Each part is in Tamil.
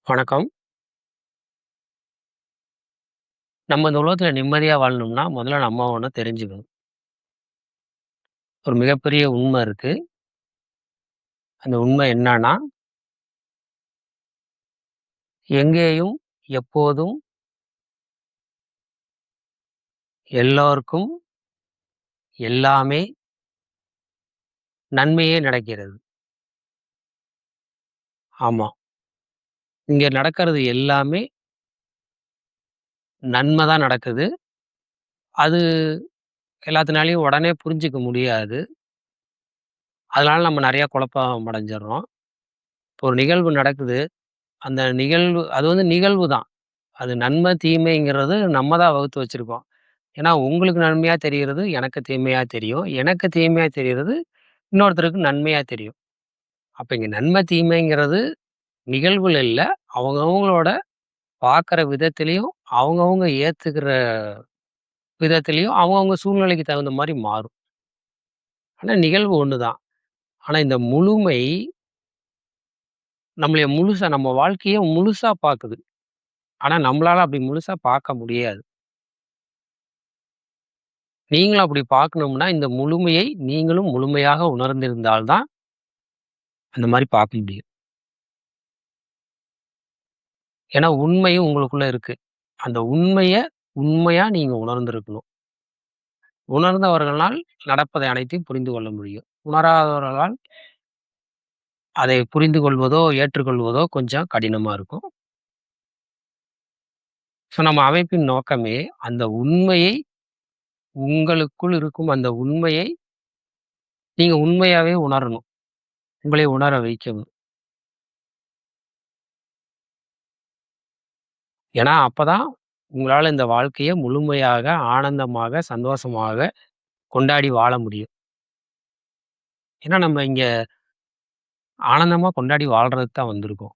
வணக்கம். நம்ம இந்த உலகத்துல நிம்மதியா வாழணும்னா, முதல்ல நம்ம ஒண்ணு தெரிஞ்சுக்கணும். ஒரு மிகப்பெரிய உண்ம இருக்கு. அந்த உண்மை என்னான்னா, எங்கேயும், எப்போதும், எல்லோருக்கும், எல்லாமே நன்மையே நடக்கிறது. ஆமா. இங்க நடக்கிறது எல்லாமே நன்மை தான் நடக்குது. அது எல்லாத்துனாலயும் உடனே புரிஞ்சுக்க முடியாது. அதனால நம்ம நெறைய குழப்பம் அடைஞ்சிடுறோம். இப்போ ஒரு நிகழ்வு நடக்குது. அந்த நிகழ்வு அது வந்து நிகழ்வு தான். அது நன்மை, தீமைங்கிறது நம்ம தான் வகுத்து வச்சிருக்கோம். ஏன்னா, உங்களுக்கு நன்மையா தெரியிறது, எனக்கு தீமையா தெரியும். எனக்கு தீமையா தெரியிறது, இன்னொருத்தருக்கு நன்மையா தெரியும். அப்ப இங்க நன்மை, தீமைங்கிறது நிகழ்வுல இல்ல. அவங்கவங்களோட பார்க்குற விதத்திலயும், அவங்கவங்க ஏத்துக்கிற விதத்திலயும், அவங்கவங்க சூழ்நிலைக்கு தகுந்த மாரி மாறும். ஆனா நிகழ்வு ஒண்ணு தான். ஆனா இந்த முழுமை நம்மளய முழுசா நம்ம வாழ்க்கைய முழுசா பாக்குது. ஆனா நம்மளால அப்படி முழுசா பார்க்க முடியாது. நீங்களும் அப்படி பார்க்கணும்னா, இந்த முழுமையை நீங்களும் முழுமையாக உணர்ந்திருந்தால் தான், அந்த மாரி பார்க்க முடியும். ஏன்னா உண்மையும் உங்களுக்குள்ள இருக்கு. அந்த உண்மைய உண்மையா நீங்க உணர்ந்திருக்கணும். உணர்ந்தவர்களால் நடப்பதை அனைத்தையும் புரிந்து கொள்ள முடியும். உணராதவர்களால் அதை புரிந்து கொள்வதோ, ஏற்றுக்கொள்வதோ கொஞ்சம் கடினமா இருக்கும். நம்ம அமைப்பின் நோக்கமே அந்த உண்மையை உங்களுக்குள் இருக்கும் அந்த உண்மையை நீங்க உண்மையாவே உணரணும். உங்களை உணர வைக்கணும். ஏன்னா, அப்பதான் உங்களால இந்த வாழ்க்கைய முழுமையாக, ஆனந்தமாக, சந்தோஷமாக கொண்டாடி வாழ முடியும். ஏன்னா, நம்ம இங்க ஆனந்தமா கொண்டாடி வாழ்றதுக்கு தான் வந்திருக்கோம்.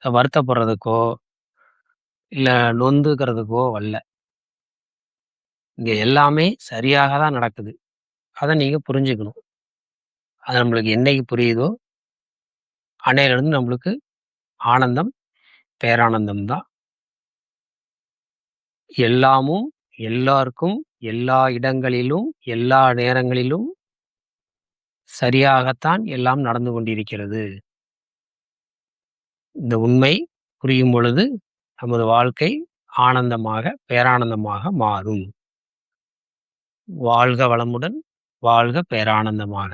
வருத்தப்படுறதுக்கோ, இல்ல நொந்துக்கிறதுக்கோ வரல. இங்க எல்லாமே சரியாக தான் நடக்குது. அத நீங்க புரிஞ்சுக்கணும். அது நம்மளுக்கு என்னைக்கு புரியுதோ, அன்னையிலிருந்து நம்மளுக்கு ஆனந்தம், பேரானந்தம் தான். எல்லாமும், எல்லாருக்கும், எல்லா இடங்களிலும், எல்லா நேரங்களிலும் சரியாகத்தான் எல்லாம் நடந்து கொண்டிருக்கிறது. இந்த உண்மை புரியும் பொழுது, நமது வாழ்க்கை ஆனந்தமாக, பேரானந்தமாக மாறும். வாழ்க வளமுடன், வாழ்க பேரானந்தமாக.